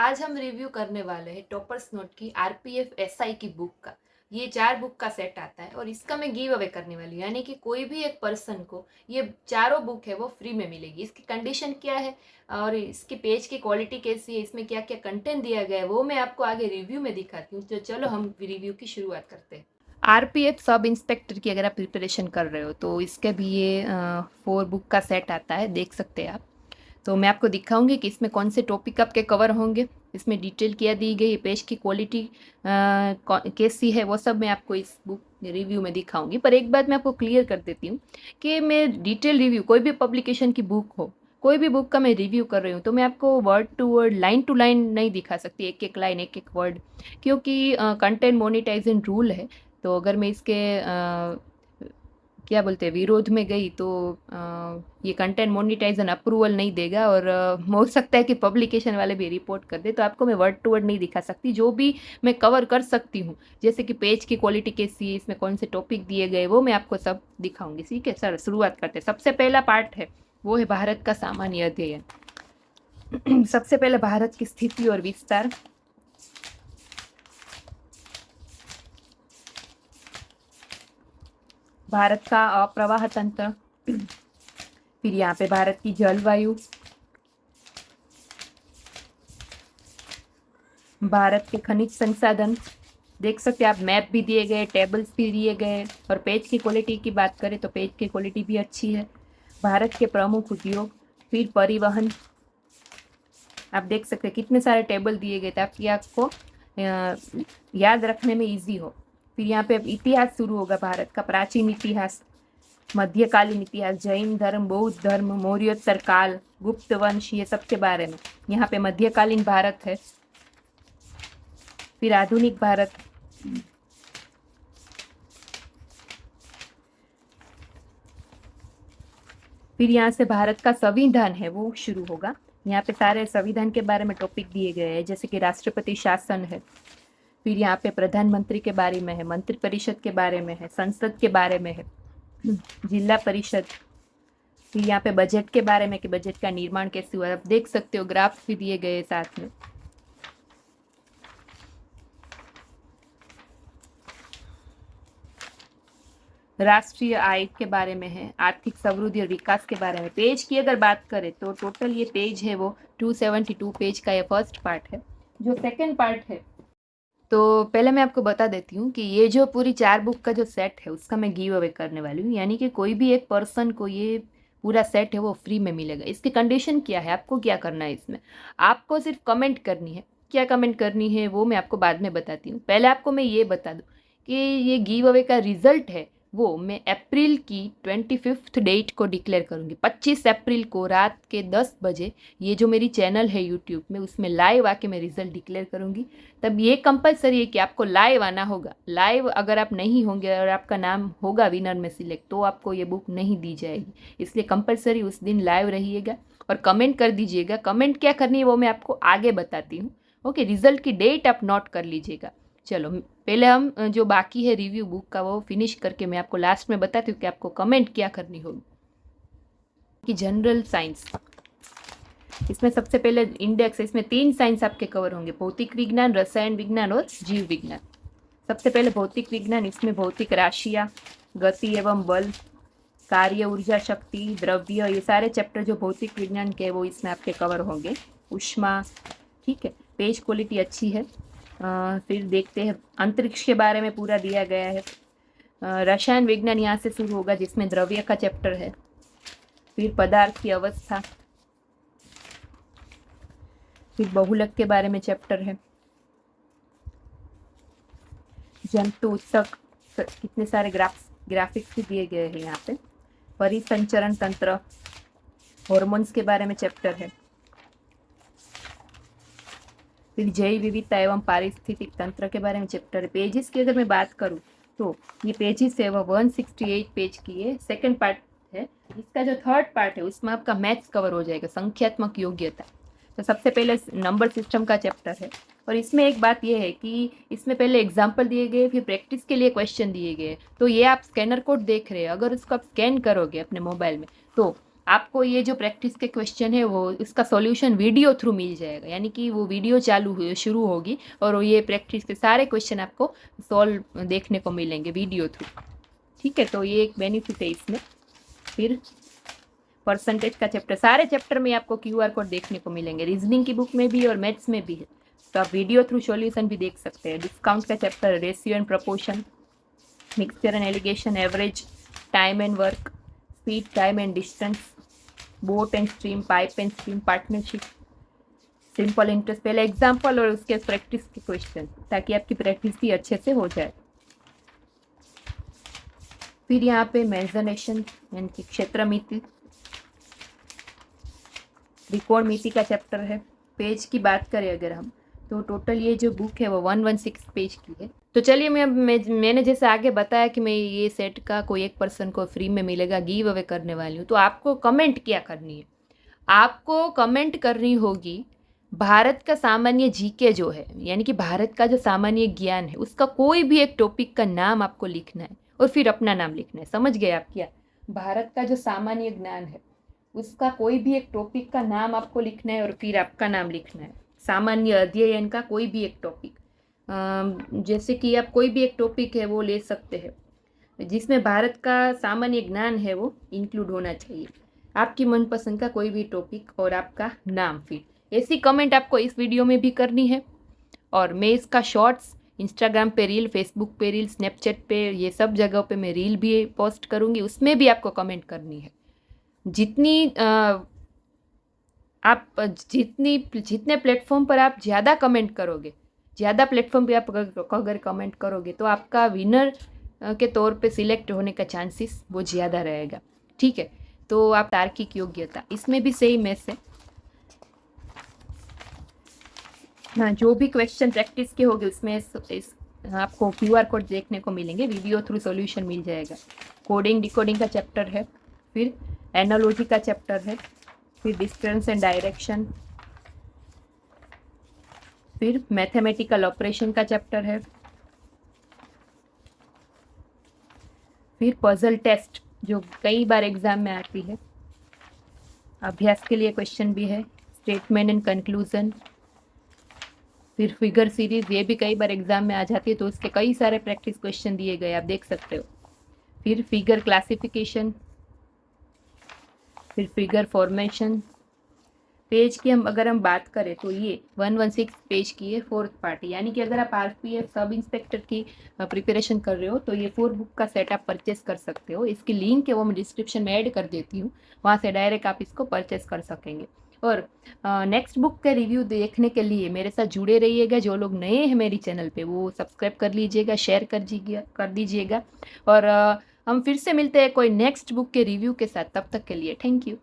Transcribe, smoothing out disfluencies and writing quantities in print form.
आज हम रिव्यू करने वाले हैं टॉपर्स नोट की आरपीएफ एसआई की बुक का। ये 4 बुक का सेट आता है और इसका मैं गिव अवे करने वाली हूँ, यानी कि कोई भी एक पर्सन को ये चारों बुक है वो फ्री में मिलेगी। इसकी कंडीशन क्या है और इसकी पेज की क्वालिटी कैसी है, इसमें क्या क्या कंटेंट दिया गया है, वो मैं आपको आगे रिव्यू में दिखाती हूँ। तो चलो हम रिव्यू की शुरुआत करते हैं। आरपीएफ सब इंस्पेक्टर की अगर आप प्रिपरेशन कर रहे हो तो इसके भी ये 4 बुक का सेट आता है, देख सकते हैं आप। तो मैं आपको दिखाऊंगी कि इसमें कौन से टॉपिक आपके कवर होंगे, इसमें डिटेल क्या दी गई, पेज की क्वालिटी कैसी है, वो सब मैं आपको इस बुक रिव्यू में दिखाऊंगी। पर एक बात मैं आपको क्लियर कर देती हूँ कि मैं डिटेल रिव्यू कोई भी पब्लिकेशन की बुक हो, कोई भी बुक का मैं रिव्यू कर रही हूँ तो मैं आपको word to word line to line नहीं दिखा सकती, एक एक लाइन एक एक वर्ड, क्योंकि कंटेंट मोनिटाइजेशन रूल है। तो अगर मैं इसके क्या बोलते हैं विरोध में गई तो ये कंटेंट मोनिटाइजेशन अप्रूवल नहीं देगा और हो सकता है कि पब्लिकेशन वाले भी रिपोर्ट कर दे। तो आपको मैं वर्ड टू वर्ड नहीं दिखा सकती, जो भी मैं कवर कर सकती हूँ जैसे कि पेज की क्वालिटी कैसी है, इसमें कौन से टॉपिक दिए गए, वो मैं आपको सब दिखाऊंगी। ठीक है सर, शुरुआत करते हैं। सबसे पहला पार्ट है वो है भारत का सामान्य अध्ययन। सबसे पहले भारत की स्थिति और विस्तार, भारत का अप्रवाह तंत्र, फिर यहाँ पे भारत की जलवायु, भारत के खनिज संसाधन, देख सकते हैं आप मैप भी दिए गए, टेबल्स भी दिए गए। और पेज की क्वालिटी की बात करें तो पेज की क्वालिटी भी अच्छी है। भारत के प्रमुख उद्योग, फिर परिवहन, आप देख सकते हैं कितने सारे टेबल दिए गए ताकि आपको याद रखने में इजी हो। फिर यहाँ पे इतिहास शुरू होगा, भारत का प्राचीन इतिहास, मध्यकालीन इतिहास, जैन धर्म, बौद्ध धर्म, मौर्योत्तर काल, गुप्त वंश, ये सब के बारे में। यहाँ पे मध्यकालीन भारत है, फिर आधुनिक भारत, फिर यहाँ से भारत का संविधान है वो शुरू होगा। यहाँ पे सारे संविधान के बारे में टॉपिक दिए गए हैं, जैसे कि राष्ट्रपति शासन है, फिर यहाँ पे प्रधानमंत्री के बारे में है, मंत्रिपरिषद के बारे में है, संसद के बारे में है, जिला परिषद, फिर यहाँ पे बजट के बारे में कि बजट का निर्माण कैसे हुआ। आप देख सकते हो ग्राफ भी दिए गए साथ में। राष्ट्रीय आय के बारे में है, आर्थिक समृद्धि और विकास के बारे में। पेज की अगर बात करें तो टोटल ये पेज है वो 272 पेज का ये फर्स्ट पार्ट है। जो सेकंड पार्ट है, तो पहले मैं आपको बता देती हूँ कि ये जो पूरी 4 बुक का जो सेट है उसका मैं गिव अवे करने वाली हूँ, यानी कि कोई भी एक पर्सन को ये पूरा सेट है वो फ्री में मिलेगा। इसकी कंडीशन क्या है, आपको क्या करना है, इसमें आपको सिर्फ कमेंट करनी है। क्या कमेंट करनी है वो मैं आपको बाद में बताती हूँ। पहले आपको मैं ये बता दूँ कि ये गिव अवे का रिजल्ट है वो मैं अप्रैल की 25 डेट को डिक्लेयर करूँगी। 25 अप्रैल को रात के 10 बजे ये जो मेरी चैनल है यूट्यूब में उसमें लाइव आके मैं रिजल्ट डिक्लेयर करूँगी। तब ये कंपलसरी है कि आपको लाइव आना होगा। लाइव अगर आप नहीं होंगे और आपका नाम होगा विनर में सिलेक्ट तो आपको ये बुक नहीं दी जाएगी, इसलिए कंपलसरी उस दिन लाइव रहिएगा और कमेंट कर दीजिएगा। कमेंट क्या करनी है वो मैं आपको आगे बताती हूँ। ओके, रिजल्ट की डेट आप नोट कर लीजिएगा। चलो पहले हम जो बाकी है रिव्यू बुक का वो फिनिश करके मैं आपको लास्ट में बताती हूँ कि आपको कमेंट क्या करनी होगी। कि जनरल साइंस, इसमें सबसे पहले इंडेक्स है, इसमें 3 साइंस आपके कवर होंगे, भौतिक विज्ञान, रसायन विज्ञान और जीव विज्ञान। सबसे पहले भौतिक विज्ञान, इसमें भौतिक राशियाँ, गति एवं बल, कार्य, ऊर्जा, शक्ति, द्रव्य, ये सारे चैप्टर जो भौतिक विज्ञान के वो इसमें आपके कवर होंगे। उष्मा, ठीक है, पेज क्वालिटी अच्छी है। फिर देखते हैं अंतरिक्ष के बारे में पूरा दिया गया है। रसायन विज्ञान यहाँ से शुरू होगा जिसमें द्रव्य का चैप्टर है। फिर पदार्थ की अवस्था, फिर बहुलक के बारे में चैप्टर है। जंतु उत्सक, कितने सारे ग्राफिक्स भी दिए गए हैं यहाँ पे। परिसंचरण तंत्र, हॉर्मोन्स के बारे में चैप्टर है। फिर जैव विविधता एवं पारिस्थितिक तंत्र के बारे में चैप्टर है। पेजेस की अगर मैं बात करूँ तो ये पेजेस है वो 168 पेज की है, सेकंड पार्ट है। इसका जो थर्ड पार्ट है उसमें आपका मैथ्स कवर हो जाएगा, संख्यात्मक योग्यता। तो सबसे पहले नंबर सिस्टम का चैप्टर है और इसमें एक बात यह है कि इसमें पहले एग्जाम्पल दिए गए, फिर प्रैक्टिस के लिए क्वेश्चन दिए गए। तो ये आप स्कैनर कोड देख रहे हैं, अगर उसको आप स्कैन करोगे अपने मोबाइल में तो आपको ये जो प्रैक्टिस के क्वेश्चन है वो इसका सॉल्यूशन वीडियो थ्रू मिल जाएगा, यानी कि वो वीडियो शुरू होगी और ये प्रैक्टिस के सारे क्वेश्चन आपको सॉल्व देखने को मिलेंगे वीडियो थ्रू। ठीक है, तो ये एक बेनिफिट है इसमें। फिर परसेंटेज का चैप्टर, सारे चैप्टर में आपको QR कोड देखने को मिलेंगे, रीजनिंग की बुक में भी और मैथ्स में भी है, तो आप वीडियो थ्रू सॉल्यूशन भी देख सकते हैं। डिस्काउंट का chapter, ratio and proportion, mixture and allegation, average, time and work, speed, time and distance, boat and stream, pipe and stream, partnership, simple interest. पहले एग्जाम्पल और उसके प्रैक्टिस के क्वेश्चन, ताकि आपकी प्रैक्टिस भी अच्छे से हो जाए। फिर यहाँ पे मेजरमेशन यानी कि क्षेत्रमिति, त्रिकोणमिति का चैप्टर है। पेज की बात करें अगर हम, तो टोटल ये जो बुक है वो 116 पेज की है। तो चलिए मैंने जैसे आगे बताया कि मैं ये सेट का कोई एक पर्सन को फ्री में मिलेगा, गिव अवे करने वाली हूँ। तो आपको कमेंट क्या करनी है, आपको कमेंट करनी होगी भारत का सामान्य जीके जो है, यानी कि भारत का जो सामान्य ज्ञान है, उसका कोई भी एक टॉपिक का नाम आपको लिखना है और फिर अपना नाम लिखना है। समझ गए आप क्या? भारत का जो सामान्य ज्ञान है उसका कोई भी एक टॉपिक का नाम आपको लिखना है और फिर आपका नाम लिखना है। सामान्य अध्ययन का कोई भी एक टॉपिक, जैसे कि आप कोई भी एक टॉपिक है वो ले सकते हैं जिसमें भारत का सामान्य ज्ञान है वो इंक्लूड होना चाहिए। आपकी मनपसंद का कोई भी टॉपिक और आपका नाम। फिर ऐसी कमेंट आपको इस वीडियो में भी करनी है और मैं इसका शॉर्ट्स इंस्टाग्राम पे रील, फेसबुक पे रील, स्नैपचैट पे, ये सब जगहों पे मैं रील भी पोस्ट करूँगी, उसमें भी आपको कमेंट करनी है। जितने प्लेटफॉर्म पर आप ज़्यादा कमेंट करोगे, ज़्यादा प्लेटफॉर्म पे आप अगर कमेंट करोगे तो आपका विनर के तौर पे सिलेक्ट होने का चांसेस वो ज़्यादा रहेगा। ठीक है, तो आप तार्किक योग्यता, इसमें भी सेम ऐसे हाँ, जो भी क्वेश्चन प्रैक्टिस के होंगे उसमें आपको QR कोड देखने को मिलेंगे, वीडियो थ्रू सॉल्यूशन मिल जाएगा। कोडिंग डिकोडिंग का चैप्टर है, फिर एनालॉजी का चैप्टर है, फिर डिस्टेंस एंड डायरेक्शन, फिर मैथमेटिकल ऑपरेशन का चैप्टर है, फिर पजल टेस्ट जो कई बार एग्जाम में आती है, अभ्यास के लिए क्वेश्चन भी है, स्टेटमेंट एंड कंक्लूजन, फिर फिगर सीरीज, ये भी कई बार एग्जाम में आ जाती है, तो उसके कई सारे प्रैक्टिस क्वेश्चन दिए गए, आप देख सकते हो। फिर फिगर क्लासिफिकेशन, फिर फिगर फॉर्मेशन। पेज की अगर हम बात करें तो ये 116 पेज की है, 4th पार्ट, यानी कि अगर आप RPF सब इंस्पेक्टर की प्रिपरेशन कर रहे हो तो ये 4 बुक का सेट आप परचेस कर सकते हो। इसकी लिंक है वो मैं डिस्क्रिप्शन में ऐड कर देती हूँ, वहाँ से डायरेक्ट आप इसको परचेस कर सकेंगे। और नेक्स्ट बुक के रिव्यू देखने के लिए मेरे साथ जुड़े रहिएगा। जो लोग नए हैं मेरी चैनल पे वो सब्सक्राइब कर लीजिएगा, शेयर कर दीजिएगा और हम फिर से मिलते हैं कोई नेक्स्ट बुक के रिव्यू के साथ। तब तक के लिए थैंक यू।